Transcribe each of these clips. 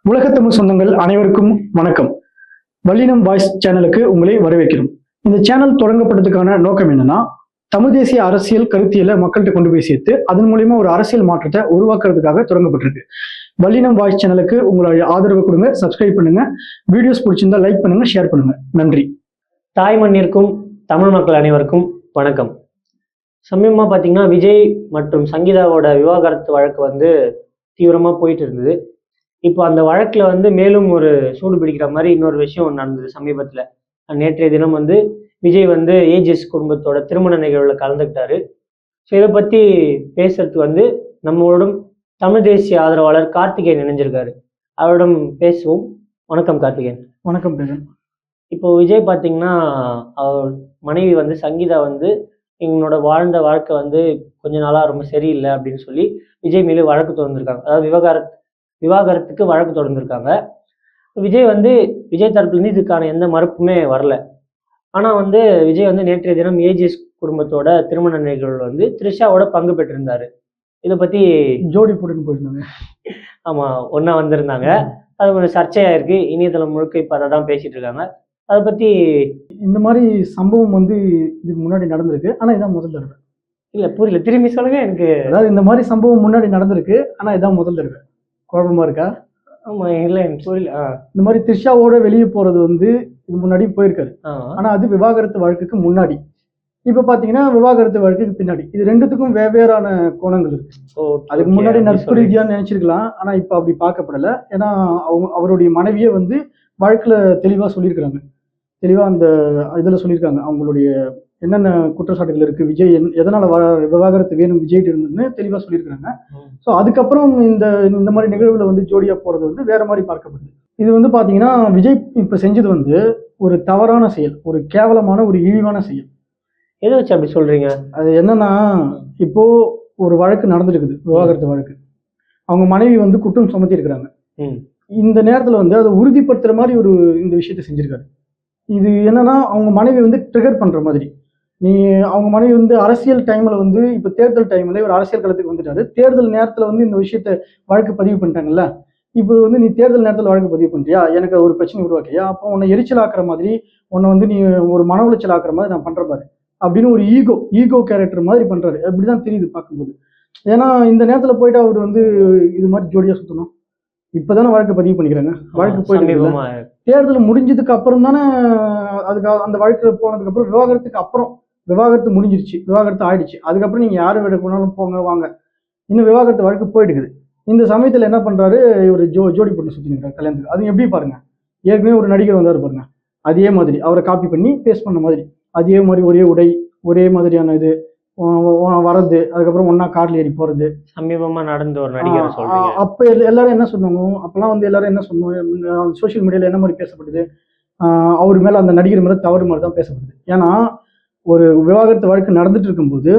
உலக தமிழ் சொந்தங்கள் அனைவருக்கும் வணக்கம். வல்லினம் வாய்ஸ் சேனலுக்கு உங்களை வரவேற்கிறோம். இந்த சேனல் தொடங்கப்பட்டதுக்கான நோக்கம் என்னன்னா, தமிழ் தேசிய அரசியல் கருத்தியலை மக்கள்கிட்ட கொண்டு போய் சேர்த்து அதன் மூலியமா ஒரு அரசியல் மாற்றத்தை உருவாக்குறதுக்காக தொடங்கப்பட்டிருக்கு. வல்லினம் வாய்ஸ் சேனலுக்கு உங்களுடைய ஆதரவு கொடுங்க, சப்ஸ்கிரைப் பண்ணுங்க, வீடியோஸ் பிடிச்சிருந்தா லைக் பண்ணுங்க, ஷேர் பண்ணுங்க. நன்றி. தாய் மண்ணிற்கும் தமிழ் மக்கள் அனைவருக்கும் வணக்கம். சமீபமாக பார்த்தீங்கன்னா, விஜய் மற்றும் சங்கீதாவோட விவாகரத்து வழக்கு தீவிரமாக போயிட்டு இருந்தது. இப்போ அந்த வழக்கில் மேலும் ஒரு சூடு பிடிக்கிற மாதிரி இன்னொரு விஷயம் நடந்தது சமீபத்தில். நேற்றைய தினம் விஜய் ஏஜிஎஸ் குடும்பத்தோட திருமண நிகழ்வில் கலந்துக்கிட்டாரு. ஸோ இதை பற்றி பேசுறதுக்கு நம்மளோடும் தமிழ் தேசிய ஆதரவாளர் கார்த்திகேயன் இணைஞ்சிருக்காரு. அவரிடம் பேசுவோம். வணக்கம் கார்த்திகேயன். வணக்கம் பேரன். இப்போ விஜய் பார்த்தீங்கன்னா, அவர் மனைவி சங்கீதா எங்களோட வாழ்ந்த வாழ்க்கை கொஞ்ச நாளாக ரொம்ப சரியில்லை அப்படின்னு சொல்லி விஜய் மேலே வழக்கு தொடர்ந்துருக்காங்க. அதாவது விவாகரத்துக்கு வழக்கு தொடர்ந்துருக்காங்க. விஜய் தரப்புலேருந்து இதுக்கான எந்த மறுப்புமே வரல. ஆனால் விஜய் நேற்றைய தினம் ஏஜிஎஸ் குடும்பத்தோட திருமண நிகழ்வு த்ரிஷாவோட பங்கு பெற்றிருந்தாரு. இதை பற்றி ஜோடி போட்டுன்னு போயிருந்தாங்க. ஆமாம், ஒன்றா வந்திருந்தாங்க. அது கொஞ்சம் சர்ச்சையாயிருக்கு. இணையதளம் முழுக்க இப்போ அதை தான் பேசிட்டு இருக்காங்க. அதை பற்றி இந்த மாதிரி சம்பவம் இதுக்கு முன்னாடி நடந்திருக்கு, ஆனால் இதான் முதல் தடவை. இல்லை, புரியல, திரும்பி சொல்லுங்க எனக்கு. அதாவது இந்த மாதிரி சம்பவம் முன்னாடி நடந்திருக்கு, ஆனால் இதான் முதல் தடவை. குழப்பமா இருக்கா? ஆமாம், இல்லை எனக்கு புரியல. இந்த மாதிரி த்ரிஷாவோட வெளியே போறது இது முன்னாடி போயிருக்காரு. ஆனால் அது விவாகரத்து வழக்குக்கு முன்னாடி. இப்போ பார்த்தீங்கன்னா விவாகரத்து வழக்குக்கு பின்னாடி. இது ரெண்டுத்துக்கும் வெவ்வேறான கோணங்கள் இருக்கு. அதுக்கு முன்னாடி நட்பு ரீதியான்னு நினைச்சிருக்கலாம், ஆனால் இப்போ அப்படி பார்க்கப்படலை. ஏன்னா அவருடைய மனைவியே வழக்கில் தெளிவாக சொல்லியிருக்கிறாங்க. தெளிவாக அந்த இதில் சொல்லியிருக்காங்க அவங்களுடைய என்னென்ன குற்றச்சாட்டுகள் இருக்குது, விஜய் எதனால் விவாகரத்து வேணும் விஜய்ட்டு இருந்ததுன்னு தெளிவாக சொல்லியிருக்கிறாங்க. ஸோ அதுக்கப்புறம் இந்த மாதிரி நிகழ்வில் ஜோடியாக போகிறது வேற மாதிரி பார்க்கப்படுது. இது பார்த்தீங்கன்னா விஜய் இப்போ செஞ்சது ஒரு தவறான செயல், ஒரு கேவலமான ஒரு இழிவான செயல். எதை வச்சு அப்படி சொல்கிறீங்க? அது என்னன்னா, இப்போ ஒரு வழக்கு நடந்துருக்குது, விவாகரத்து வழக்கு. அவங்க மனைவி குற்றம் சுமத்திருக்கிறாங்க. இந்த நேரத்தில் அதை உறுதிப்படுத்துகிற மாதிரி இந்த விஷயத்த செஞ்சுருக்காரு. இது என்னன்னா, அவங்க மனைவி ட்ரிகர் பண்ணுற மாதிரி. அவங்க மனைவி அரசியல் டைமில் இப்போ தேர்தல் டைமில் ஒரு அரசியல் களத்துக்கு வந்துட்டாரு. தேர்தல் நேரத்தில் இந்த விஷயத்த வழக்கு பதிவு பண்ணிட்டாங்கல்ல. இப்போ நீ தேர்தல் நேரத்தில் வழக்கு பதிவு பண்ணுறியா, எனக்கு ஒரு பிரச்சனை உருவாக்கியா, அப்போ உன்னை எரிச்சல் ஆக்குற மாதிரி, உன்னை நீ ஒரு மன உளைச்சல் ஆக்குற மாதிரி நான் பண்ணுற பாரு அப்படின்னு ஒரு ஈகோ கேரக்டர் மாதிரி பண்ணுறாரு. அப்படிதான் தெரியுது பார்க்கும்போது. ஏன்னா இந்த நேரத்தில் போயிட்டு அவர் இது மாதிரி ஜோடியாக சுற்றணும். இப்போதானே வழக்கு பதிவு பண்ணிக்கிறாங்க. வழக்கு போயிட்டு தேர்தல் முடிஞ்சதுக்கு அப்புறம் தானே அதுக்கு அந்த வழக்கு போனதுக்கு அப்புறம் விவாகரத்துக்கு அப்புறம் விவாகரத்து முடிஞ்சிருச்சு, விவாகரத்து ஆயிடுச்சு. அதுக்கப்புறம் நீங்கள் யாரும் விட போனாலும் போங்க வாங்க, இன்னும் விவாகரத்து வழக்கு போயிடுக்குது. இந்த சமயத்தில் என்ன பண்ணுறாரு, ஒரு ஜோடி போட்டு சுற்றினுக்கிறார் கல்யாணத்துக்கு. அது எப்படி பாருங்க, ஏற்கனவே ஒரு நடிகர் வந்தார் பாருங்க, அதே மாதிரி அவரை காப்பி பண்ணி பேஸ்ட் பண்ண மாதிரி, அதே மாதிரி ஒரே உடை, ஒரே மாதிரியான இது வரது, அதுக்கப்புறம் ஒன்னா கார்ல ஏறி போறது. சமீபமா நடந்த ஒரு நடிகர் சொல்றீங்க. அப்ப எல்லாரும் என்ன சொன்னாங்க, அப்பெல்லாம் எல்லாரும் என்ன சொன்னோம், சோசியல் மீடியால என்ன மாதிரி பேசப்படுது, அவர் மேல அந்த நடிகர் மேல தவறு மாதிரி தான் பேசப்படுது. ஏன்னா ஒரு விவாகரத்து வழக்கு நடந்துட்டு இருக்கும்போது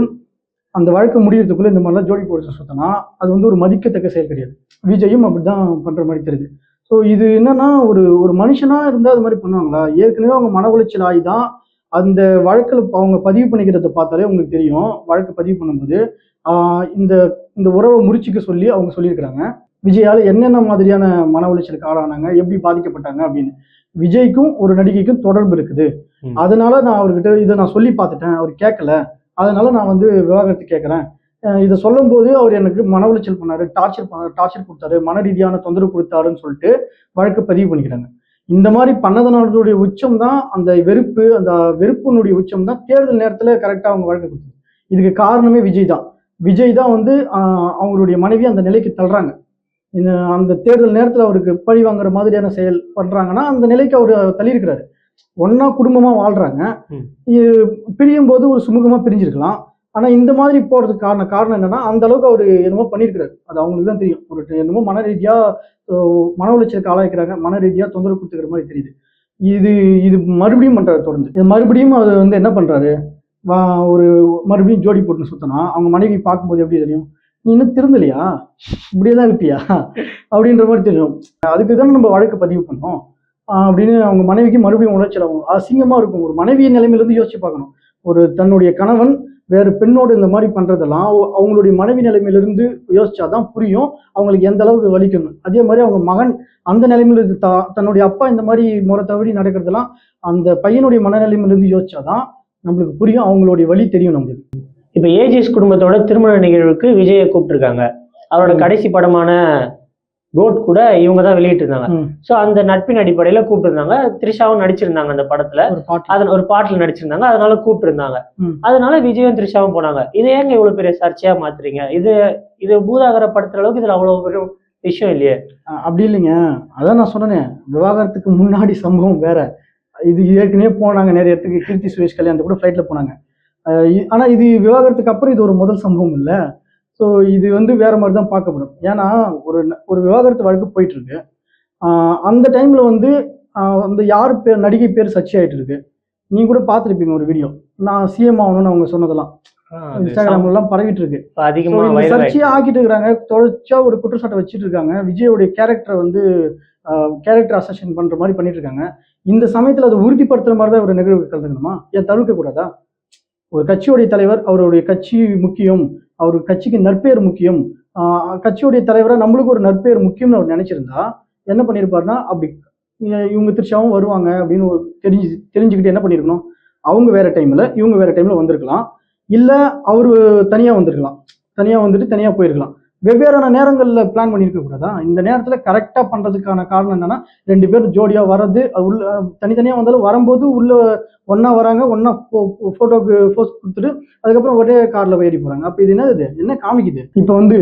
அந்த வழக்கு முடியறதுக்குள்ள இந்த மாதிரிலாம் ஜோடி போட்டு சுத்தனா அது ஒரு மதிக்கத்தக்க செயல் கிடையாது. விஜயும் அப்படிதான் பண்ற மாதிரி தெரியுது. ஸோ இது என்னன்னா, ஒரு மனுஷனா இருந்தா அது மாதிரி பண்ணுவாங்களா? ஏற்கனவே அவங்க மன உளைச்சல் ஆகி தான் அந்த வழக்கில் அவங்க பதிவு பண்ணிக்கிறத பார்த்தாலே உங்களுக்கு தெரியும். வழக்கு பதிவு பண்ணும்போது இந்த உறவை முறிச்சுக்க சொல்லி அவங்க சொல்லியிருக்கிறாங்க. விஜயால என்னென்ன மாதிரியான மன உளைச்சலுக்கு ஆளானாங்க, எப்படி பாதிக்கப்பட்டாங்க அப்படின்னு. விஜய்க்கும் ஒரு நடிகைக்கும் தொடர்பு இருக்குது. அதனால நான் அவர்கிட்ட இதை நான் சொல்லி பார்த்துட்டேன், அவர் கேட்கல, அதனால நான் விவாகரத்து கேட்குறேன். இதை சொல்லும் போது அவர் எனக்கு மன உளைச்சல் பண்ணாரு, டார்ச்சர் கொடுத்தாரு, மன ரீதியான தொந்தரவு கொடுத்தாருன்னு சொல்லிட்டு வழக்கு பதிவு பண்ணிக்கிறாங்க. இந்த மாதிரி பண்ணதனுடைய உச்சம் தான் அந்த வெறுப்பினுடைய உச்சம் தான் தேர்தல் நேரத்தில் கரெக்டாக அவங்க வழக்கு கொடுத்தாங்க. இதுக்கு காரணமே விஜய் தான் அவங்களுடைய மனைவி அந்த நிலைக்கு தள்ளுறாங்க. அந்த தேர்தல் நேரத்தில் அவருக்கு பழி வாங்குற மாதிரியான செயல் பண்றாங்கன்னா அந்த நிலைக்கு அவர் தள்ளியிருக்கிறாரு. ஒன்னா குடும்பமா வாழ்றாங்க, பிரியும் போது ஒரு சுமூகமா பிரிஞ்சிருக்கலாம். ஆனா இந்த மாதிரி போறதுக்கு காரணம் என்னன்னா, அந்த அளவுக்கு அவர் என்னமோ பண்ணியிருக்கிறாரு. அது அவங்களுக்கு தான் தெரியும். ஒரு என்னமோ மன ரீதியா மன உளைச்சலுக்கு ஆளாக்கிறாங்க, மன ரீதியா தொந்தரவு கொடுத்துக்கிற மாதிரி தெரியுது. இது மறுபடியும் பண்றாரு தொடர்ந்து. மறுபடியும் அது என்ன பண்றாரு, ஒரு மறுபடியும் ஜோடி போட்டுன்னு சுத்தனா அவங்க மனைவி பார்க்கும்போது எப்படி தெரியும், நீ இன்னும் திருந்தலையா, இப்படியேதான் இருப்பியா அப்படின்ற மாதிரி தெரியும். அதுக்கு தான் நம்ம வழக்கு பதிவு பண்ணோம் அப்படின்னு அவங்க மனைவிக்கு மறுபடியும் உளைச்சல் ஆகும். அசிங்கமா இருக்கும். ஒரு மனைவியின் நிலைமையிலிருந்து யோசிச்சு பார்க்கணும். ஒரு தன்னுடைய கணவன் வேறு பெண்ணோடு இந்த மாதிரி பண்றதெல்லாம் அவங்களுடைய மனைவி நிலைமையிலிருந்து யோசிச்சாதான் புரியும் அவங்களுக்கு எந்த அளவுக்கு வலிக்கணும். அதே மாதிரி அவங்க மகன் அந்த நிலைமையில இருந்து தன்னுடைய அப்பா இந்த மாதிரி முறை தவறி நடக்கிறதெல்லாம் அந்த பையனுடைய மனநிலைமையிலிருந்து யோசிச்சாதான் நம்மளுக்கு புரியும், அவங்களுடைய வலி தெரியும் நம்மளுக்கு. இப்ப ஏஜிஎஸ் குடும்பத்தோட திருமண நிகழ்வுக்கு விஜயை கூப்பிட்டுருக்காங்க. அவரோட கடைசி படமான கோட் கூட இவங்க தான் வெளியிட்டு இருந்தாங்க. சோ அந்த நட்பின் அடிப்படையில கூப்பிட்டுருந்தாங்க. த்ரிஷாவும் நடிச்சிருந்தாங்க அந்த படத்துல, ஒரு பாட்டுல நடிச்சிருந்தாங்க, அதனால கூப்பிட்டு இருந்தாங்க. அதனால விஜயும் த்ரிஷாவும் போனாங்க. இது ஏங்க இவ்வளவு பெரிய சர்ச்சையா மாத்துறீங்க? இது பூதாகர படுத்துற அளவுக்கு இதுல அவ்வளவு பெரிய விஷயம் இல்லையே. அப்படி இல்லைங்க, அதான் நான் சொன்னேன், விவாகரத்துக்கு முன்னாடி சம்பவம் வேற. இது ஏற்கனவே போனாங்க நிறைய இடத்துக்கு, கீர்த்தி சுரேஷ் கல்யாணத்துக்கு கூட ஃபிளைட்ல போனாங்க. ஆனா இது விவாகரத்துக்கு அப்புறம் இது ஒரு முதல் சம்பவம் இல்லை. ஸோ இது வந்து வேற மாதிரி தான் பார்க்கப்படும். ஏன்னா ஒரு விவாகரத்து வழக்கு போயிட்டு இருக்கு. அந்த டைம்ல வந்து அந்த யார் பேர் நடிகை பேர் சர்ச்சை ஆயிட்டு இருக்கு. நீங்க கூட பார்த்துருப்பீங்க ஒரு வீடியோ, நான் சிஎம் ஆகணும்னு அவங்க சொன்னதெல்லாம் இன்ஸ்டாகிராம்ல எல்லாம் பரவிட்டு இருக்கு. சர்ச்சையா ஆக்கிட்டு இருக்காங்க, தொடர்ச்சியா ஒரு குற்றச்சாட்டை வச்சுட்டு இருக்காங்க. விஜயோடைய கேரக்டரை வந்து கேரக்டர் அசஷன் பண்ற மாதிரி பண்ணிட்டு இருக்காங்க. இந்த சமயத்துல அதை உறுதிப்படுத்துற மாதிரி தான் ஒரு நிகழ்வு கலந்துக்கணுமா? ஏன் தவிர்க்க கூடாதா? ஒரு கட்சியுடைய தலைவர், அவருடைய கட்சி முக்கியம், அவரு கட்சிக்கு நற்பெயர் முக்கியம், கட்சியுடைய தலைவரை நம்மளுக்கு ஒரு நற்பெயர் முக்கியம்னு அவர் நினைச்சிருந்தா என்ன பண்ணியிருப்பாருன்னா, அப்படி இவங்க த்ரிஷாவும் வருவாங்க அப்படின்னு தெரிஞ்சுக்கிட்டு என்ன பண்ணியிருக்கணும், அவங்க வேற டைம்ல இவங்க வேற டைம்ல வந்திருக்கலாம், இல்ல அவரு தனியா வந்திருக்கலாம், தனியா வந்துட்டு தனியா போயிருக்கலாம். வெவ்வேறான நேரங்கள்ல பிளான் பண்ணியிருக்க கூடாதா? இந்த நேரத்துல கரெக்டா பண்றதுக்கான காரணம் என்னன்னா, 2 பேரும் ஜோடியா வர்றது, உள்ள தனித்தனியா வந்தாலும் வரும்போது உள்ள ஒன்னா வராங்க, ஒன்னா போட்டோக்கு போஸ்ட் கொடுத்துட்டு அதுக்கப்புறம் ஒரே கார்ல ஏறி போறாங்க. அப்ப இது என்னது, என்ன காமிக்குது? இப்ப வந்து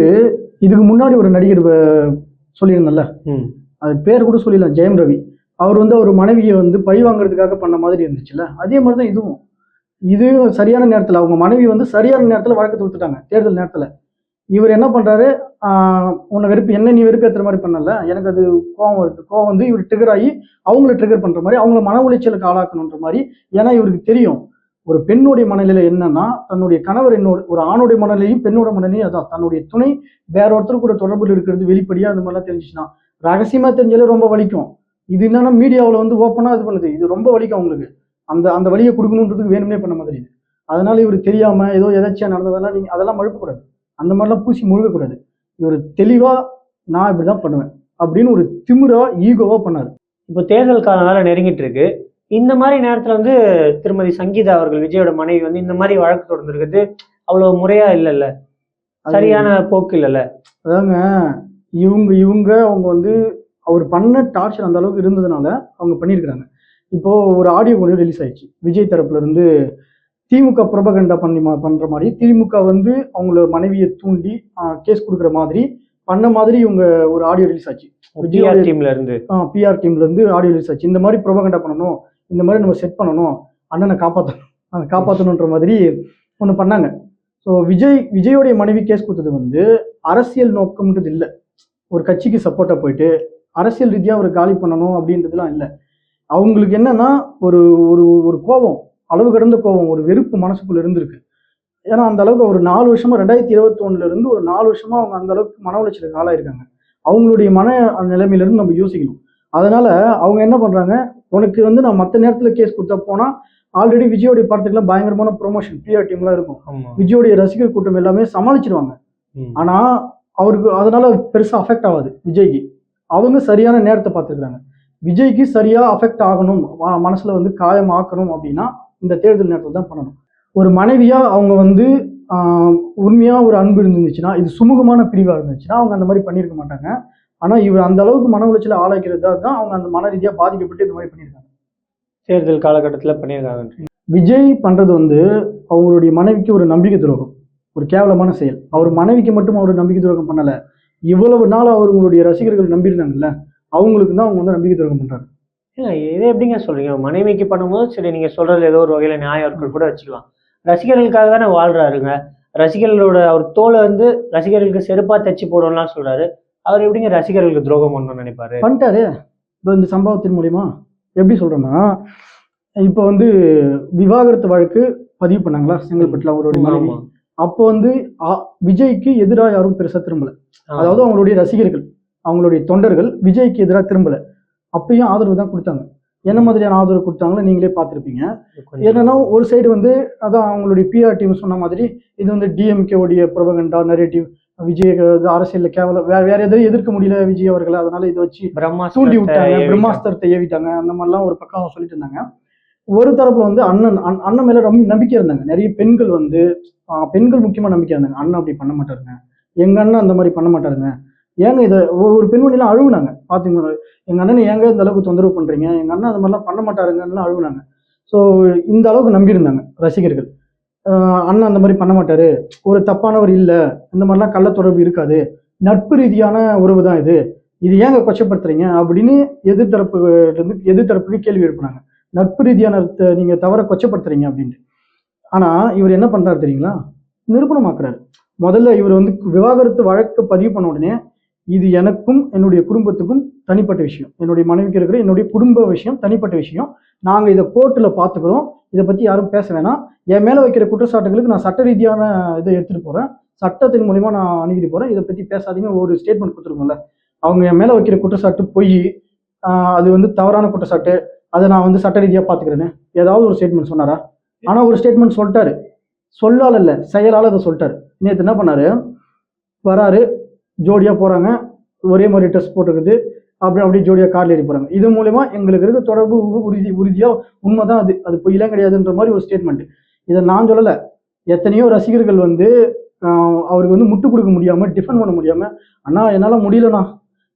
இதுக்கு முன்னாடி ஒரு நடிகர் சொல்லியிருந்தல, அது பேர் கூட சொல்லிடலாம், ஜெயம் ரவி. அவர் வந்து அவர் மனைவியை வந்து பழி வாங்குறதுக்காக பண்ண மாதிரி இருந்துச்சுல்ல, அதே மாதிரிதான் இதுவும். இது சரியான நேரத்துல அவங்க மனைவி வந்து சரியான நேரத்துல வழக்கு தொடுத்துட்டாங்க, தேர்தல் நேரத்துல. இவர் என்ன பண்றாரு, உன்னை என்ன நீ வெறுப்பேற்றுற மாதிரி பண்ணல, எனக்கு அது கோவம் வருது, கோவம் வந்து இவர் ட்ரிகர் ஆகி அவங்கள ட்ரிகர் பண்ற மாதிரி, அவங்கள மன உளைச்சலுக்கு ஆளாக்கணுன்ற மாதிரி. ஏன்னா இவருக்கு தெரியும் ஒரு பெண்ணுடைய மனநிலை என்னன்னா, தன்னுடைய கணவர் ஒரு ஆணுடைய மனநிலையும் பெண்ணோட மனநிலையும் அதான், தன்னுடைய துணை வேற ஒருத்தர் கூட தொடர்பில் இருக்கிறது வெளிப்படையா அந்த மாதிரிலாம் தெரிஞ்சிச்சுன்னா, ரகசியமா தெரிஞ்சாலே ரொம்ப வலிக்கும். இது என்னன்னா மீடியாவில் வந்து ஓப்பனா இது பண்ணுது, இது ரொம்ப வலிக்கும் அவங்களுக்கு. அந்த வலியை கொடுக்கணுன்றதுக்கு வேணும்னே பண்ண மாதிரி இது. அதனால இவர் தெரியாம ஏதோ எதாச்சியா நடந்ததெல்லாம் நீங்க அதெல்லாம் மழுப்பக்கூடாது, அந்த மாதிரிலாம் பூசி முழுகக்கூடாது. இவர் தெளிவா நான் இப்படிதான் பண்ணுவேன் அப்படின்னு ஒரு திமிரா ஈகோவா பண்ணாரு. இப்போ தேர்தல் காலம் வேலை நெருங்கிட்டு இருக்கு. இந்த மாதிரி நேரத்துல வந்து திருமதி சங்கீதா அவர்கள், விஜயோட மனைவி வந்து இந்த மாதிரி வழக்கு தொடர்ந்துருக்குது அவ்வளவு முறையா இல்லைல்ல, சரியான போக்கு இல்லைல்ல. அதாங்க அவங்க வந்து அவர் பண்ண டார்ச்சர் அந்த அளவுக்கு இருந்ததுனால அவங்க பண்ணியிருக்கிறாங்க. இப்போ ஒரு ஆடியோ கொஞ்சம் ரிலீஸ் ஆயிடுச்சு, விஜய் தரப்புல இருந்து திமுக புரபகண்டா பண்ற மாதிரி, திமுக வந்து அவங்கள மனைவியை தூண்டி கேஸ் கொடுக்குற மாதிரி பண்ண மாதிரி இவங்க ஒரு ஆடியோ ரிலீஸ் ஆச்சு. பிஆர் டீம்ல இருந்து ஆடியோ ரிலீஸ் ஆச்சு. இந்த மாதிரி புரபகண்டா பண்ணணும், இந்த மாதிரி நம்ம செட் பண்ணணும், அண்ணனை காப்பாற்றணுன்ற மாதிரி ஒன்று பண்ணாங்க. ஸோ விஜயோடைய மனைவி கேஸ் கொடுத்தது வந்து அரசியல் நோக்கம்ன்றது இல்லை, ஒரு கட்சிக்கு சப்போர்ட்டா போயிட்டு அரசியல் ரீதியாக ஒரு காலி பண்ணணும் அப்படின்றதுலாம் இல்லை. அவங்களுக்கு என்னன்னா ஒரு ஒரு கோபம், அளவு கடந்த கோபம், ஒரு வெறுப்பு மனசுக்குள்ள இருந்திருக்கு. ஏன்னா அந்த அளவுக்கு ஒரு 4 வருஷமா 2021 இருந்து ஒரு 4 வருஷமா அவங்க அந்த அளவுக்கு மன உளைச்சலுக்கு ஆளாயிருக்காங்க. அவங்களுடைய மன நிலைமையிலிருந்து நம்ம யோசிக்கணும். அதனால அவங்க என்ன பண்றாங்க, உனக்கு வந்து நான் மற்ற நேரத்துல கேஸ் கொடுத்தா போனா ஆல்ரெடி விஜயோடைய படத்துக்குலாம் பயங்கரமான ப்ரொமோஷன் பிஆர் டீம்லாம் இருக்கும், விஜயோடைய ரசிகர் கூட்டம் எல்லாமே சமாளிச்சிருவாங்க. ஆனா அவருக்கு அதனால பெருசா அஃபெக்ட் ஆகாது விஜய்க்கு. அவங்க சரியான நேரத்தை பார்த்துருக்காங்க. விஜய்க்கு சரியா அஃபெக்ட் ஆகணும், மனசுல வந்து காயம் ஆக்கணும் அப்படின்னா இந்த தேர்தல் நேரத்தில் தான் பண்ணணும். ஒரு மனைவியா அவங்க வந்து உண்மையா ஒரு அன்பு இருந்துச்சுன்னா, இது சுமூகமான பிரிவா இருந்துச்சுன்னா அவங்க அந்த மாதிரி பண்ணியிருக்க மாட்டாங்க. ஆனா இவர் அந்த அளவுக்கு மன உளைச்சல ஆளாக்கிறதா தான் அவங்க அந்த மன ரீதியா பாதிக்கப்பட்டு இந்த மாதிரி பண்ணியிருக்காங்க. தேர்தல் காலகட்டத்தில் பண்ணியிருக்காங்க. விஜய் பண்றது வந்து அவங்களுடைய மனைவிக்கு ஒரு நம்பிக்கை துரோகம், ஒரு கேவலமான செயல். அவர் மனைவிக்கு மட்டும் அவர் நம்பிக்கை துரோகம் பண்ணல, இவ்வளவு நாள் அவங்களுடைய ரசிகர்கள் நம்பியிருந்தாங்கல்ல, அவங்களுக்கு தான் அவங்க வந்து நம்பிக்கை துரோகம் பண்றாங்க. இதை எப்படிங்க சொல்றீங்க? மனைவிக்கு பண்ணும்போது சரி, நீங்க சொல்றது ஏதோ ஒரு வகையில நியாயம் இருக்கிற கூட வச்சுக்கலாம். ரசிகர்களுக்காக தானே வாழ்றாருங்க. ரசிகர்களோட அவர் தோலை வந்து ரசிகர்களுக்கு செருப்பா தைச்சு போடணும்லாம் சொல்றாரு. அவர் எப்படிங்க ரசிகர்களுக்கு துரோகம் பண்ணணும்னு நினைப்பாரு? பண்ணிட்டாரு. இந்த சம்பவத்தின் மூலியமா எப்படி சொல்றேன்னா, இப்போ வந்து விவாகரத்து வழக்கு பதிவு பண்ணாங்களா செங்கல்பட்டுல அவருடைய மனைவி. அப்போ வந்து விஜய்க்கு எதிராக யாரும் பெருசா திரும்பல, அதாவது அவங்களுடைய ரசிகர்கள் அவங்களுடைய தொண்டர்கள் விஜய்க்கு எதிராக திரும்பல, அப்பயும் ஆதரவு தான் கொடுத்தாங்க. என்ன மாதிரியான ஆதரவு கொடுத்தாங்களோ நீங்களே பார்த்துருப்பீங்க. என்னன்னா ஒரு சைடு வந்து அதான் அவங்களுடைய பிஆர் டீம் சொன்ன மாதிரி இது வந்து டிஎம்கே உடைய ப்ரொபகண்டா நரேட்டிவ், விஜய் அரசியல்ல கேவலம் வேற எதையும் எதிர்க்க முடியல விஜய் அவர்களை, அதனால இதை வச்சு தூண்டி விட்டாங்க, பிரம்மாஸ்திரத்தை ஏவிட்டாங்க, அந்த மாதிரிலாம் ஒரு பக்கம் சொல்லிட்டு இருந்தாங்க. ஒரு தரப்புல வந்து அண்ணன் மேல ரொம்ப நம்பிக்கை இருந்தாங்க. நிறைய பெண்கள் வந்து பெண்கள் முக்கியமா நம்பிக்கை இருந்தாங்க. அண்ணன் அப்படி பண்ண மாட்டாருங்க, எங்க அண்ணன் அந்த மாதிரி பண்ண மாட்டாருங்க, ஏங்க இதை ஒரு பெண்மணிலாம் அழுகுனாங்க பாத்தீங்கன்னா, எங்க அண்ணனை ஏங்க இந்த அளவுக்கு தொந்தரவு பண்றீங்க, எங்க அண்ணன் அந்த மாதிரிலாம் பண்ண மாட்டாருங்கன்னு அழுகுனாங்க. ஸோ இந்த அளவுக்கு நம்பியிருந்தாங்க ரசிகர்கள். அண்ணன் அந்த மாதிரி பண்ண மாட்டாரு, ஒரு தப்பானவர் இல்லை, இந்த மாதிரிலாம் கள்ள தொடர்பு இருக்காது, நட்பு ரீதியான உறவு தான் இது, இது ஏங்க கொச்சப்படுத்துறீங்க அப்படின்னு எதிர்த்தரப்புக்கு கேள்வி எழுப்புனாங்க. நட்பு ரீதியான நீங்க தவற கொச்சப்படுத்துறீங்க அப்படின்ட்டு. ஆனா இவர் என்ன பண்றாரு தெரியுங்களா, நிரூபணமாக்குறாரு. முதல்ல இவர் வந்து விவாகரத்து வழக்கு பதிவு பண்ண உடனே இது எனக்கும் என்னுடைய குடும்பத்துக்கும் தனிப்பட்ட விஷயம், என்னுடைய மனைவிக்கு இருக்கிற என்னுடைய குடும்ப விஷயம், தனிப்பட்ட விஷயம், நாங்கள் இதை கோர்ட்டில் பார்த்துக்கிறோம், இதை பற்றி யாரும் பேச வேணாம், என் மேலே வைக்கிற குற்றச்சாட்டுகளுக்கு நான் சட்ட ரீதியான இதை எடுத்துகிட்டு போகிறேன், சட்டத்தின் மூலிமா நான் அணுகிட்டு போகிறேன், இதை பற்றி பேசாதீங்க ஒரு ஸ்டேட்மெண்ட் கொடுத்துருக்கோம்ல. அவங்க என் மேலே வைக்கிற குற்றச்சாட்டு பொய், அது வந்து தவறான குற்றச்சாட்டு, அதை நான் வந்து சட்ட ரீதியாக பார்த்துக்கிறேன்னு ஏதாவது ஒரு ஸ்டேட்மெண்ட் சொன்னாரா? ஆனால் ஒரு ஸ்டேட்மெண்ட் சொல்லிட்டாரு, சொல்லால் இல்லை செயலால் அதை சொல்லிட்டாரு. நேற்று என்ன பண்ணாரு, வராரு, ஜோடியாக போகிறாங்க, ஒரே மாதிரி ட்ரெஸ் போட்டுருக்குது, அப்படியே ஜோடியாக கார்ல ஏறி போகிறாங்க, இது மூலமா எங்களுக்கு இருக்க தொடர்பு உறுதியாக உண்மைதான், அது பொய்யெல்லாம் கிடையாதுன்ற மாதிரி ஒரு ஸ்டேட்மெண்ட். இதை நான் சொல்லலை, எத்தனையோ ரசிகர்கள் வந்து அவருக்கு வந்து முட்டு கொடுக்க முடியாமல், டிஃபெண்ட் பண்ண முடியாமல், அண்ணா என்னால் முடியலண்ணா,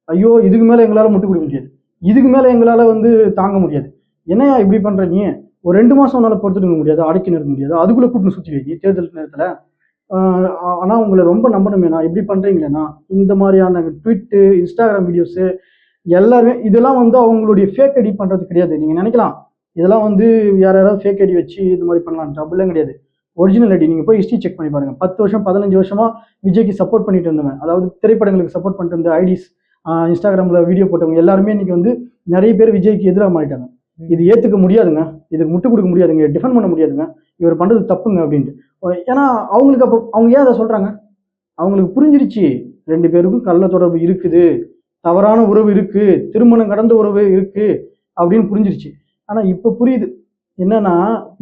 ஐயோ இதுக்கு மேலே எங்களால் முட்டு கொடுக்க முடியாது, இதுக்கு மேலே எங்களால் வந்து தாங்க முடியாது, என்னையா இப்படி பண்ணுற நீ, ஒரு 2 மாதம் உன்னால் பொறுத்துக்க முடியாது, அடக்கி நிறுத்த முடியாது, அதுக்குள்ளே கூப்பிட்டு சுற்றி வைக்கி தேர்தல் நேரத்தில், ஆனால் உங்களை ரொம்ப நம்பணுமேண்ணா, இப்படி பண்ணுறீங்களேண்ணா, இந்த மாதிரியான ட்விட்டு, இன்ஸ்டாகிராம் வீடியோஸு எல்லாருமே இதெல்லாம் வந்து அவங்களுடைய ஃபேக் ஐடி பண்ணுறது கிடையாது. நீங்கள் நினைக்கலாம் இதெல்லாம் வந்து யாராவது ஃபேக் ஐடி வச்சு இது மாதிரி பண்ணலான்ட்டு, அப்படிலாம் கிடையாது. ஒரிஜினல் ஐடி நீங்கள் போய் ஹிஸ்ட்ரி செக் பண்ணி பாருங்கள். 10 வருஷம் 15 வருஷமாக விஜய்க்கு சப்போர்ட் பண்ணிட்டு இருந்தவன், அதாவது திரைப்படங்களுக்கு சப்போர்ட் பண்ணிட்டு இருந்த ஐடிஸ், இன்ஸ்டாகிராமில் வீடியோ போட்டவங்க எல்லாருமே இன்னைக்கு வந்து நிறைய பேர் விஜய்க்கு எதிராக மாறிட்டாங்க. இது ஏற்றுக்க முடியாதுங்க, இதுக்கு முட்டு கொடுக்க முடியாதுங்க, டிஃபெண்ட் பண்ண முடியாதுங்க, இவர் பண்ணுறது தப்புங்க அப்படின்ட்டு. ஏன்னா அவங்களுக்கு அப்போ அவங்க ஏன் அதை சொல்கிறாங்க, அவங்களுக்கு புரிஞ்சிருச்சு 2 பேருக்கும் கள்ள தொடர்பு இருக்குது, தவறான உறவு இருக்கு, திருமணம் கடந்த உறவு இருக்கு அப்படின்னு புரிஞ்சிருச்சு. ஆனா இப்ப புரியுது என்னன்னா,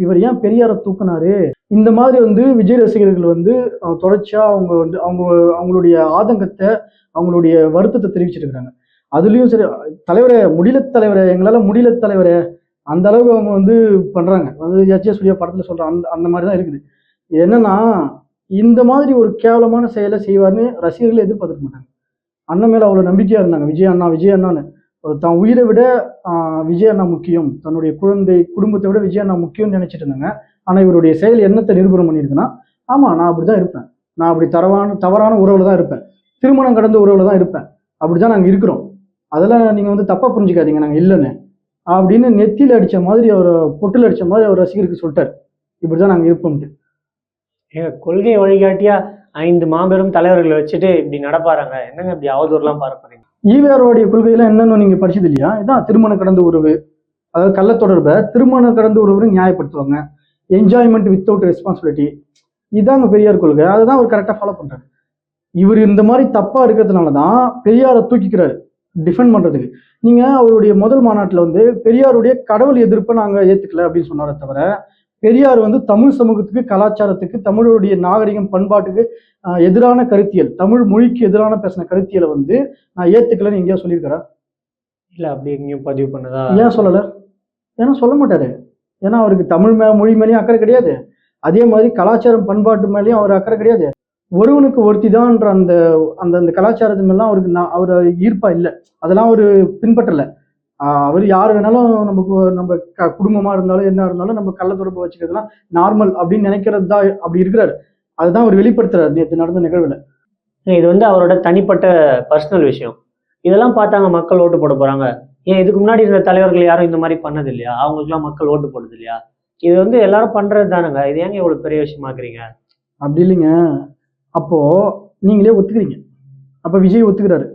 இவர் ஏன் பெரியாரை தூக்குனாரு. இந்த மாதிரி வந்து விஜய் ரசிகர்கள் வந்து தொடர்ச்சியா அவங்க வந்து அவங்களுடைய ஆதங்கத்தை, அவங்களுடைய வருத்தத்தை தெரிவிச்சிட்டு இருக்காங்க. அதுலயும் சரி, தலைவரே முடியல தலைவரே, எங்களால முடியல தலைவரே, அந்த அளவுக்கு அவங்க வந்து பண்றாங்க. வந்து எச்.ஏ. சூர்யா படத்துல சொல்ற அந்த மாதிரி தான் இருக்குது. என்னன்னா இந்த மாதிரி ஒரு கேவலமான செயலை செய்வார்னு ரசிகர்கள் எதிர்பார்த்துக்க மாட்டாங்க. அண்ணன் மேல அவ்வளவு நம்பிக்கையா இருந்தாங்க, விஜய் அண்ணான்னு. தான் உயிரை விட விஜய் அண்ணா முக்கியம், தன்னுடைய குடும்பத்தை விட விஜய் அண்ணா முக்கியம்னு நினைச்சிட்டு இருந்தாங்க. ஆனா இவருடைய செயல் என்னத்தை நிரூபணம் பண்ணியிருக்குன்னா, ஆமா நான் அப்படிதான் இருப்பேன், நான் அப்படி தவறான உறவுல தான் இருப்பேன், திருமணம் கடந்த உறவுல தான் இருப்பேன், அப்படிதான் நாங்க இருக்கிறோம், அதெல்லாம் நீங்க வந்து தப்பா புரிஞ்சுக்காதீங்க நாங்க இல்லைன்னு அப்படின்னு நெத்தியில அடிச்ச மாதிரி, அவர் பொட்டில் அடிச்ச மாதிரி அவர் ரசிகருக்கு சொல்லிட்டாரு, இப்படிதான் நாங்க இருப்போம்ட்டு. கொள்கை வழிகாட்டியா 5 மாபெரும் தலைவர்களை வச்சுட்டு இப்படி நடப்பாருங்க, என்னங்க இப்படி அவதூறுலாம் பரப்புறீங்க? ஈவேரோடைய கொள்கையெல்லாம் என்னன்னு நீங்க படிச்சது இல்லையா? இதான் திருமணம் கடந்த உறவு, அதாவது கள்ள தொடர்பை திருமணம் கடந்த உறவுன்னு நியாயப்படுத்துவாங்க, என்ஜாய்மெண்ட் வித்தவுட் ரெஸ்பான்சிபிலிட்டி, இதாங்க பெரியார் கொள்கை. அதுதான் அவர் கரெக்டாக ஃபாலோ பண்றாரு. இவர் இந்த மாதிரி தப்பா இருக்கிறதுனால தான் பெரியாரை தூக்கிக்கிறாரு டிஃபெண்ட் பண்றதுக்கு. நீங்க அவருடைய முதல் மாநாட்டில் வந்து பெரியாருடைய கடவுள் எதிர்ப்பை நாங்க ஏத்துக்கல அப்படின்னு சொன்னாரே தவிர, பெரியார் வந்து தமிழ் சமூகத்துக்கு, கலாச்சாரத்துக்கு, தமிழுடைய நாகரிகம் பண்பாட்டுக்கு எதிரான கருத்தியல், தமிழ் மொழிக்கு எதிரான பேசின கருத்தியலை வந்து நான் ஏத்துக்கலன்னு எங்கேயா சொல்லியிருக்காரா? இல்ல அப்படி எங்கேயும் பதிவு பண்ணதா? ஏன் சொல்லலை? ஏன்னா சொல்ல மாட்டாரு. ஏன்னா அவருக்கு தமிழ் மொழி மேலேயும் அக்கறை கிடையாது, அதே மாதிரி கலாச்சாரம் பண்பாட்டு மேலேயும் அவர் அக்கறை கிடையாது. ஒருவனுக்கு ஒருத்தி தான்ன்ற அந்த அந்த அந்த கலாச்சாரத்து மேலாம் அவருக்கு அவர் ஈர்ப்பா இல்லை, அதெல்லாம் அவர் பின்பற்றலை. அவர் யார் வேணாலும் நம்ம குடும்பமா இருந்தாலும் என்ன இருந்தாலும் நம்ம கள்ள தொடர்பு வச்சுக்கிறதுலாம் நார்மல் அப்படின்னு நினைக்கிறது தான், அப்படி இருக்கிறாரு. அதுதான் அவர் வெளிப்படுத்துறாரு நேற்று நடந்த நிகழ்வுல. இது வந்து அவரோட தனிப்பட்ட பர்சனல் விஷயம், இதெல்லாம் பார்த்தாங்க மக்கள் ஓட்டு போட போறாங்க. ஏன் இதுக்கு முன்னாடி இருந்த தலைவர்கள் யாரும் இந்த மாதிரி பண்ணது இல்லையா? அவங்களுக்குலாம் மக்கள் ஓட்டு போடுறது இல்லையா? இது வந்து எல்லாரும் பண்றது தானுங்க, இது ஏங்க இவ்வளவு பெரிய விஷயமாக்குறீங்க? அப்படி இல்லைங்க, அப்போ நீங்களே ஒத்துக்கிறீங்க, அப்ப விஜய் ஒத்துக்கிறாரு,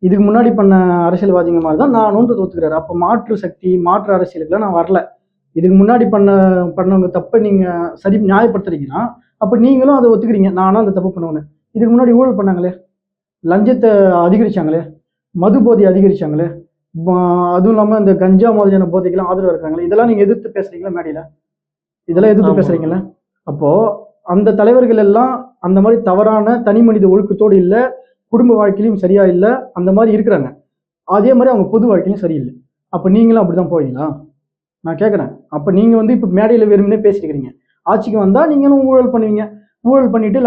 இதுக்கு முன்னாடி பண்ண அரசியல்வாதிங்க மாதிரி தான் நானுன்றது ஒத்துக்கிறாரு. அப்போ மாற்று சக்தி, மாற்று அரசியலுக்குலாம் நான் வரல, இதுக்கு முன்னாடி பண்ணவங்க தப்பை நீங்க சரி நியாயப்படுத்துறீங்கன்னா அப்ப நீங்களும் அதை ஒத்துக்கிறீங்க, நானும் அந்த தப்பு பண்ணுவேன்னு. இதுக்கு முன்னாடி ஊழல் பண்ணாங்களே, லஞ்சத்தை அதிகரிச்சாங்களே, மது போதை அதிகரிச்சாங்களே, அதுவும் இல்லாமல் இந்த கஞ்சா மாதிரியான போதைக்கெல்லாம் ஆதரவு இருக்காங்களே, இதெல்லாம் நீங்கள் எதிர்த்து பேசுறீங்களா மேடையில்? இதெல்லாம் எதிர்த்து ஆமா. பேசுறீங்களா? அப்போ அந்த தலைவர்கள் எல்லாம் அந்த மாதிரி தவறான தனி மனித ஒழுக்கத்தோடு இல்லை, குடும்ப வாழ்க்கையிலும் சரியா இல்லை, அந்த மாதிரி இருக்கிறாங்க. அதே மாதிரி அவங்க பொது வாழ்க்கையிலும் சரியில்லை. அப்போ நீங்களும் அப்படிதான் போவீங்களா? நான் கேட்குறேன். அப்போ நீங்க வந்து இப்போ மேடையில் வெறுமனே பேசிட்டு இருக்கிறீங்க. ஆட்சிக்கு வந்தா நீங்களும் ஊழல் பண்ணுவீங்க. ஊழல் பண்ணிட்டு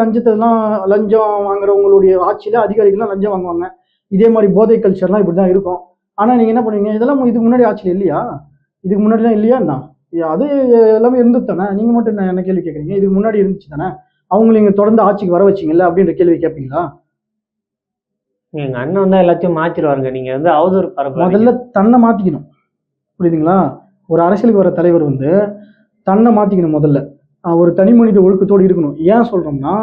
லஞ்சம் வாங்குறவங்களுடைய ஆட்சியில அதிகாரிகள்லாம் லஞ்சம் வாங்குவாங்க. இதே மாதிரி போதை கல்ச்சர்லாம் இப்படி தான் இருக்கும். ஆனா நீங்க என்ன பண்ணுவீங்க? இதெல்லாம் இதுக்கு முன்னாடி ஆட்சியில் இல்லையா? இதுக்கு முன்னாடிலாம் இல்லையா என்ன? அது எல்லாமே இருந்தது தானே. நீங்க மட்டும் என்ன கேள்வி கேட்குறீங்க? இதுக்கு முன்னாடி இருந்துச்சு தானே. அவங்க நீங்க தொடர்ந்து ஆட்சிக்கு வர வச்சீங்கல்ல அப்படின்ற கேள்வி கேட்பீங்களா? எங்க அண்ணன் வந்தா எல்லாத்தையும் மாத்திருவாருங்க. நீங்க வந்து அவதூறு பரப்புறாதீங்க. முதல்ல தன்னை மாத்திக்கணும். புரியுதுங்களா? ஒரு அரசியலுக்கு வர தலைவர் வந்து தன்னை மாத்திக்கணும் முதல்ல. ஒரு தனி மனித ஒழுக்கத்தோடு இருக்கணும். ஏன் சொல்றோம்னா,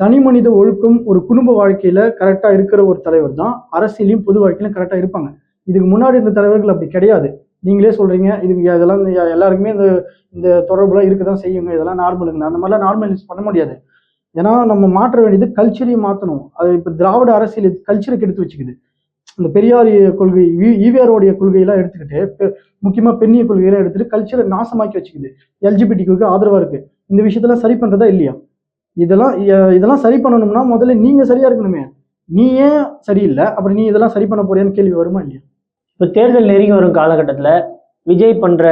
தனி மனித ஒழுக்கம் ஒரு குடும்ப வாழ்க்கையில கரெக்டா இருக்கிற ஒரு தலைவர் தான் அரசியலையும் பொது வாழ்க்கையிலும் கரெக்டா இருப்பாங்க. இதுக்கு முன்னாடி இருந்த தலைவர்கள் அப்படி கிடையாது. நீங்களே சொல்றீங்க இதுக்கு இதெல்லாம் எல்லாருக்குமே இந்த இந்த தொடர்புலாம் இருக்க தான் செய்யுங்க, இதெல்லாம் நார்மலுங்க. அந்த மாதிரிலாம் நார்மலைஸ் பண்ண முடியாது. ஏன்னா நம்ம மாற்ற வேண்டியது கல்ச்சரையும் மாற்றணும். அது இப்போ திராவிட அரசியல் கல்ச்சரை கெடுத்து வச்சுக்குது. இந்த பெரியார் கொள்கை, ஈவேரோடைய கொள்கையெல்லாம் எடுத்துக்கிட்டு, முக்கியமா பெண்ணிய கொள்கையெல்லாம் எடுத்துட்டு கல்ச்சரை நாசமாக்கி வச்சுக்குது. எல்ஜிபிடிக்கு ஆதரவா இருக்கு. இந்த விஷயத்தெல்லாம் சரி பண்றதா இல்லையா? இதெல்லாம் சரி பண்ணணும்னா முதல்ல நீங்க சரியா இருக்கணுமே. நீ ஏன் சரியில்லை, அப்புறம் நீ இதெல்லாம் சரி பண்ண போறியான்னு கேள்வி வருமா இல்லையா? இப்போ தேர்தல் நெருங்கி வரும் காலகட்டத்துல விஜய் பண்ற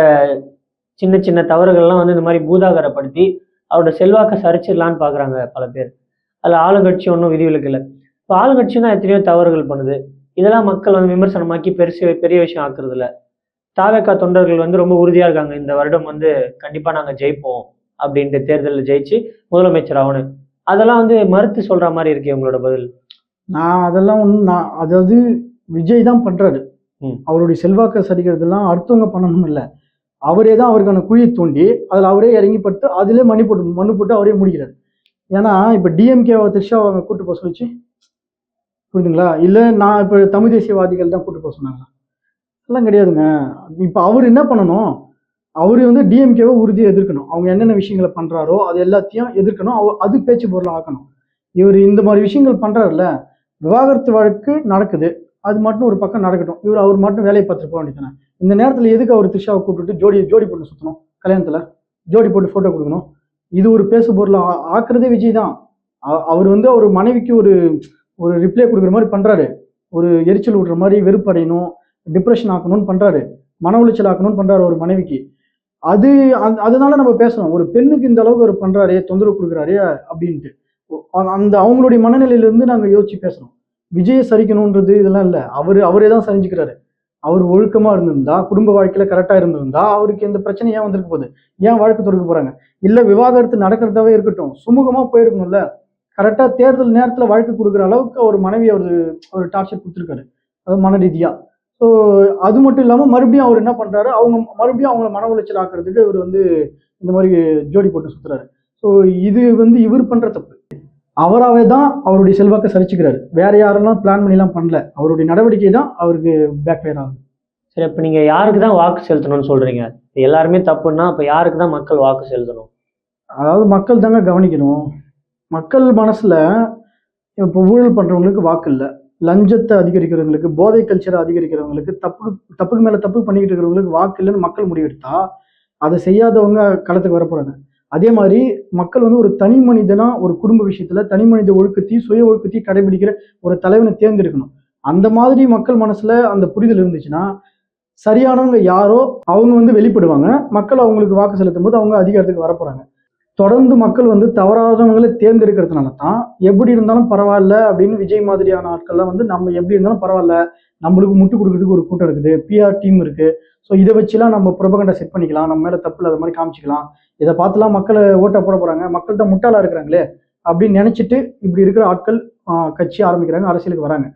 சின்ன சின்ன தவறுகள்லாம் வந்து இந்த மாதிரி பூதாகரப்படுத்தி அவரோட செல்வாக்கை சரிச்சிடலான்னு பாக்குறாங்க பல பேர். அதுல ஆளுங்கட்சி ஒன்றும் விதிவிலக்கு இல்லை. இப்போ ஆளுங்கட்சியும் தான் எத்தனையோ தவறுகள் பண்ணுது. இதெல்லாம் மக்கள் வந்து விமர்சனமாக்கி பெரிய விஷயம் ஆக்குறது இல்ல. தாவேகா தொண்டர்கள் வந்து ரொம்ப உறுதியா இருக்காங்க. இந்த வருடம் வந்து கண்டிப்பா நாங்க ஜெயிப்போம் அப்படின்ட்டு, தேர்தலில் ஜெயிச்சு முதலமைச்சர் ஆகணும். அதெல்லாம் வந்து மறுத்து சொல்ற மாதிரி இருக்கு உங்களோட பதில். நான் அதாவது விஜய் தான் பண்றாரு. அவருடைய செல்வாக்கை சரிக்கிறதுலாம் அடுத்தவங்க பண்ணணும் இல்லை. அவரே தான் அவருக்கான குழியை தோண்டி அதில் அவரே இறங்கி பட்டு அதிலே மண்ணு போட்டு அவரே முடிக்கிறாரு. ஏன்னா இப்போ டிஎம்கே த்ரிஷா அவங்க கூட்டு போக சொல்லிச்சு, புரியுதுங்களா? இல்லை நான் இப்போ தமிழ் தேசியவாதிகள் தான் கூட்டு போக சொன்னாங்களா? அதெல்லாம் கிடையாதுங்க. இப்போ அவர் என்ன பண்ணணும்? அவரு வந்து டிஎம்கேவை உறுதியை எதிர்க்கணும். அவங்க என்னென்ன விஷயங்களை பண்றாரோ அது எல்லாத்தையும் எதிர்க்கணும். அது பேச்சு பொருளாக ஆக்கணும். இவர் இந்த மாதிரி விஷயங்கள் பண்றாருல்ல, விவாகரத்து வழக்கு நடக்குது, அது மட்டும் ஒரு பக்கம் நடக்கட்டும். அவர் மட்டும் வேலையை பார்த்துட்டு போக வேண்டியதானே. இந்த நேரத்தில் எதுக்கு அவர் த்ரிஷாவை கூப்பிட்டு ஜோடி போட்டு சுற்றணும்? கல்யாணத்தில் ஜோடி போட்டு ஃபோட்டோ கொடுக்கணும். இது ஒரு பேசு பொருளை ஆக்குறதே விஜய் தான். அவர் வந்து அவர் மனைவிக்கு ஒரு ரிப்ளை கொடுக்குற மாதிரி பண்றாரு. ஒரு எரிச்சல் விடுற மாதிரி, வெறுப்படையணும், டிப்ரெஷன் ஆக்கணும்னு பண்றாரு, மன உளைச்சல் ஆக்கணும்னு பண்றாரு ஒரு மனைவிக்கு. அதனால நம்ம பேசணும். ஒரு பெண்ணுக்கு இந்த அளவுக்கு அவர் பண்றாரு, தொந்தரவு கொடுக்குறாரு அப்படின்ட்டு. அந்த அவங்களுடைய மனநிலையிலிருந்து நாங்க யோசிச்சு பேசுறோம். விஜயை சரிக்கணும்ன்றது இதெல்லாம் இல்லை. அவரே தான் சரிஞ்சுக்கிறாரு. அவர் ஒழுக்கமா இருந்திருந்தா, குடும்ப வாழ்க்கையில கரெக்டா இருந்திருந்தா அவருக்கு எந்த பிரச்சனையும் ஏன் வந்திருக்க போகுது? ஏன் வழக்கு தொடுக்க போறாங்க? இல்ல விவாகரத்து நடக்கிறதாவே இருக்கட்டும், சுமூகமா போயிருக்கணும்ல. கரெக்டா தேர்தல் நேரத்துல வழக்கு கொடுக்குற அளவுக்கு அவர் மனைவி ஒரு டார்ச்சர் கொடுத்துருக்காரு, அது மன ரீதியா. ஸோ அது மட்டும் இல்லாம மறுபடியும் அவர் என்ன பண்றாரு, மறுபடியும் அவங்கள மன உளைச்சல் ஆக்குறதுக்கு இவர் வந்து இந்த மாதிரி ஜோடி போட்டு சுத்துறாரு. ஸோ இது வந்து இவர் பண்ற தப்பு. அவராகவே தான் அவருடைய செல்வாக்கை சரிச்சுக்கிறாரு. வேற யாரெல்லாம் பிளான் பண்ணிலாம் பண்ணல. அவருடைய நடவடிக்கை தான் அவருக்கு பேக் ஃபயர் ஆகுது. சரி, அப்ப நீங்க யாருக்கு தான் வாக்கு செலுத்தணும்னு சொல்றீங்க? எல்லாருமே தப்புன்னா அப்ப யாருக்கு தான் மக்கள் வாக்கு செலுத்தணும்? அதாவது மக்கள் தாங்க கவனிக்கணும். மக்கள் மனசுல இப்போ ஊழல் பண்றவங்களுக்கு வாக்கு இல்லை, லஞ்சத்தை அதிகரிக்கிறவங்களுக்கு, போதை கல்ச்சரை அதிகரிக்கிறவங்களுக்கு, தப்புக்கு மேல தப்பு பண்ணிக்கிட்டு இருக்கிறவங்களுக்கு வாக்கு இல்லைன்னு மக்கள் முடிவெடுத்தா அதை செய்யாதவங்க களத்துக்கு வரப்போறாங்க. அதே மாதிரி மக்கள் வந்து ஒரு தனி மனிதனா ஒரு குடும்ப விஷயத்துல தனி மனித ஒழுக்கத்தையும் சுய ஒழுக்கத்தையும் கடைபிடிக்கிற ஒரு தலைவனை தேர்ந்தெடுக்கணும். அந்த மாதிரி மக்கள் மனசுல அந்த புரிதல் இருந்துச்சுன்னா சரியானவங்க யாரோ அவங்க வந்து வெளிப்படுவாங்க. மக்கள் அவங்களுக்கு வாக்கு செலுத்தும் போது அவங்க அதிகாரத்துக்கு வரப்போறாங்க. தொடர்ந்து மக்கள் வந்து தவறானவங்களை தேர்ந்தெடுக்கிறதுனால தான் எப்படி இருந்தாலும் பரவாயில்ல அப்படின்னு விஜய் மாதிரியான ஆட்கள்லாம் வந்து நம்ம எப்படி இருந்தாலும் பரவாயில்ல, நம்மளுக்கு முட்டு கொடுக்கறதுக்கு ஒரு கூட்டம் இருக்குது, பிஆர் டீம் இருக்கு, ஸோ இதை வச்சுலாம் நம்ம ப்ரொபகண்டா செட் பண்ணிக்கலாம், நம்ம மேல தப்பு இல்லாத மாதிரி காமிச்சிக்கலாம், இதை பார்த்துலாம் மக்களை ஓட்ட போட போறாங்க, மக்கள்கிட்ட முட்டாளா இருக்கிறாங்களே அப்படின்னு நினைச்சிட்டு இப்படி இருக்கிற ஆட்கள் கட்சி ஆரம்பிக்கிறாங்க, அரசியலுக்கு வராங்க.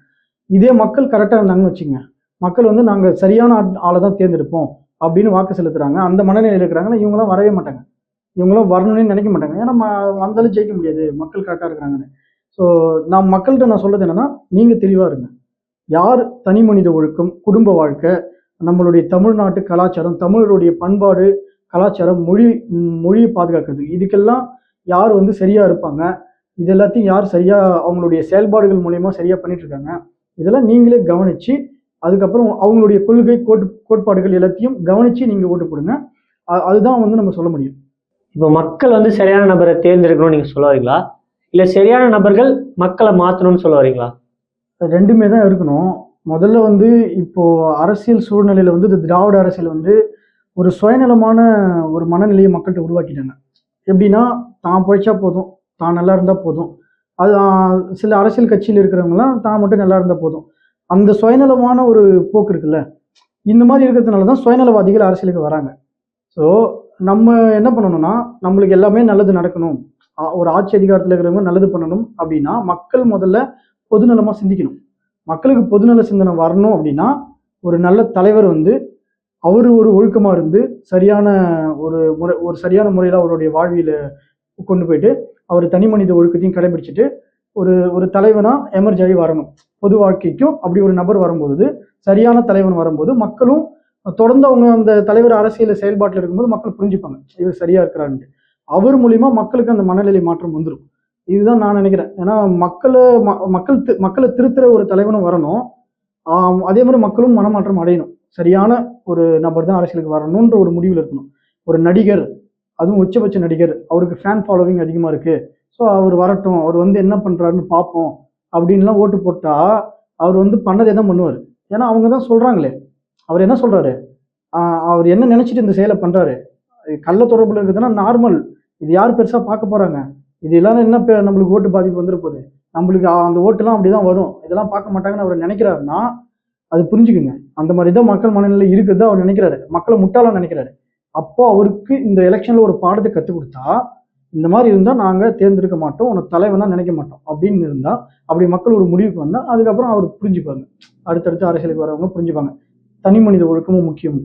இதே மக்கள் கரெக்டாக இருந்தாங்கன்னு வச்சுங்க, மக்கள் வந்து நாங்கள் சரியான ஆளை தான் தேர்ந்தெடுப்போம் அப்படின்னு வாக்கு செலுத்துறாங்க, அந்த மனநிலையில் இருக்கிறாங்கன்னா இவங்களாம் வரவே மாட்டாங்க. இவங்களாம் வரணும்னு நினைக்க மாட்டாங்க. ஏன்னா வந்தாலும் ஜெயிக்க முடியாது, மக்கள் கரெக்டாக இருக்கிறாங்கன்னு. ஸோ நான் மக்கள்கிட்ட நான் சொல்றது என்னன்னா, நீங்க தெளிவா இருங்க. யார் தனி மனித ஒழுக்கம், குடும்ப வாழ்க்கை, நம்மளுடைய தமிழ்நாட்டு கலாச்சாரம், தமிழருடைய பண்பாடு, கலாச்சாரம், மொழியை பாதுகாக்கிறது, இதுக்கெல்லாம் யார் வந்து சரியா இருப்பாங்க, இது எல்லாத்தையும் யார் சரியா அவங்களுடைய செயல்பாடுகள் மூலயமா சரியா பண்ணிட்டு இருக்காங்க, இதெல்லாம் நீங்களே கவனிச்சு அதுக்கப்புறம் அவங்களுடைய கொள்கை கோட்பாடுகள் எல்லாத்தையும் கவனிச்சு நீங்க ஓட்டு போடுங்க. அதுதான் வந்து நம்ம சொல்ல முடியும். இப்போ மக்கள் வந்து சரியான நபரை தேர்ந்தெடுக்கணும்னு நீங்க சொல்ல வரீங்களா, இல்ல சரியான நபர்கள் மக்களை மாத்தணும்னு சொல்ல வரீங்களா? ரெண்டுமே தான் இருக்கணும். முதல்ல வந்து இப்போ அரசியல் சூழ்நிலையில வந்து இந்த திராவிட அரசியல் வந்து ஒரு சுயநலமான ஒரு மனநிலையை மக்கள்கிட்ட உருவாக்கிட்டாங்க. எப்படின்னா, தான் பொழைச்சா போதும், தான் நல்லா இருந்தா போதும். அது சில அரசியல் கட்சியில் இருக்கிறவங்கலாம் தான் மட்டும் நல்லா இருந்தா போதும். அந்த சுயநலமான ஒரு போக்கு இருக்குல்ல, இந்த மாதிரி இருக்கிறதுனால தான் சுயநலவாதிகள் அரசியலுக்கு வராங்க. ஸோ நம்ம என்ன பண்ணணும்னா, நம்மளுக்கு எல்லாமே நல்லது நடக்கணும். ஒரு ஆட்சி அதிகாரத்தில் இருக்கிறவங்க நல்லது பண்ணணும் அப்படின்னா, மக்கள் முதல்ல பொதுநலமா சிந்திக்கணும். மக்களுக்கு பொதுநல சிந்தனை வரணும் அப்படின்னா, ஒரு நல்ல தலைவர் வந்து அவரு ஒரு ஒழுக்கமா இருந்து, சரியான ஒரு சரியான முறையில அவருடைய வாழ்வியல கொண்டு போயிட்டு, அவர் தனி மனித ஒழுக்கத்தையும் கடைபிடிச்சுட்டு, ஒரு ஒரு தலைவனா எமர்ஜ் ஆகி வரணும். பொது வாழ்க்கைக்கும் அப்படி ஒரு நபர் வரும்போது, சரியான தலைவன் வரும்போது, மக்களும் தொடர்ந்து அவங்க அந்த தலைவர் அரசியல் செயல்பாட்டில் இருக்கும்போது மக்கள் புரிஞ்சுப்பாங்க. இவர் சரியா இருக்கிறாருன்ட்டு. அவர் மூலியமா மக்களுக்கு அந்த மனநிலை மாற்றம் வந்துரும். இதுதான் நான் நினைக்கிறேன். ஏன்னா மக்களை திருத்துற ஒரு தலைவனும் வரணும். அதே மாதிரி மக்களும் மனமாற்றம் அடையணும். சரியான ஒரு நபர் தான் அரசியலுக்கு வரணுன்ற ஒரு முடிவில் இருக்கணும். ஒரு நடிகர், அதுவும் உச்சபட்ச நடிகர், அவருக்கு ஃபேன் ஃபாலோவிங் அதிகமா இருக்கு. ஸோ அவர் வரட்டும், அவர் வந்து என்ன பண்றாருன்னு பார்ப்போம் அப்படின்லாம் ஓட்டு போட்டா, அவர் வந்து பண்ணதே தான் பண்ணுவாரு. ஏன்னா அவங்க தான் சொல்றாங்களே. அவர் என்ன சொல்றாரு? அவர் என்ன நினைச்சிட்டு இந்த செயலை பண்றாரு? கள்ள தொடர்புல இருக்குதுன்னா நார்மல். இது யார் பெருசா பார்க்க போறாங்க? இது எல்லாரும் என்ன நம்மளுக்கு ஓட்டு பாதிப்பு வந்துட போகுது. நம்மளுக்கு அந்த ஓட்டுலாம் அப்படிதான் வரும். இதெல்லாம் பார்க்க மாட்டாங்கன்னு அவர் நினைக்கிறாருன்னா, அது புரிஞ்சுக்குங்க. அந்த மாதிரி தான் மக்கள் மனநிலை இருக்குதா அவர் நினைக்கிறாரு. மக்களை முட்டாளா நினைக்கிறாரு. அப்போ அவருக்கு இந்த எலெக்ஷன்ல ஒரு பாடத்தை கற்றுக் கொடுத்தா, இந்த மாதிரி இருந்தா நாங்க தேர்ந்தெடுக்க மாட்டோம், உனக்கு தலைவனா நினைக்க மாட்டோம் அப்படின்னு இருந்தா, அப்படி மக்கள் ஒரு முடிவுக்கு வந்தா, அதுக்கப்புறம் அவர் புரிஞ்சுப்பாங்க. அடுத்தடுத்து அரசியலுக்கு வரவங்க புரிஞ்சுப்பாங்க. தனி மனித ஒழுக்கமும் முக்கியம்.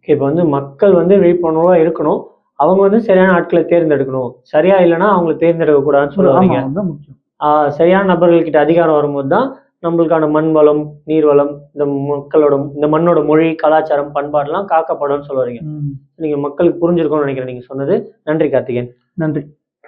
இப்போ வந்து மக்கள் வந்து விழிப்புணர்வா இருக்கணும். அவங்க வந்து சரியான ஆட்களை தேர்ந்தெடுக்கணும். சரியா இல்லைன்னா அவங்களை தேர்ந்தெடுக்க கூடாதுன்னு சொல்ல வரீங்க. முக்கியம். சரியான நபர்கள் கிட்ட அதிகாரம் வரும்போது தான் நம்மளுக்கான மண் வளம், நீர் வளம், இந்த மண்ணோட மொழி, கலாச்சாரம், பண்பாடுலாம் காக்கப்படும்னு சொல்ல வரீங்க. நீங்க மக்களுக்கு புரிஞ்சிருக்கும்னு நினைக்கிறேன் நீங்க சொன்னது. நன்றி கார்த்திகேயன். நன்றி.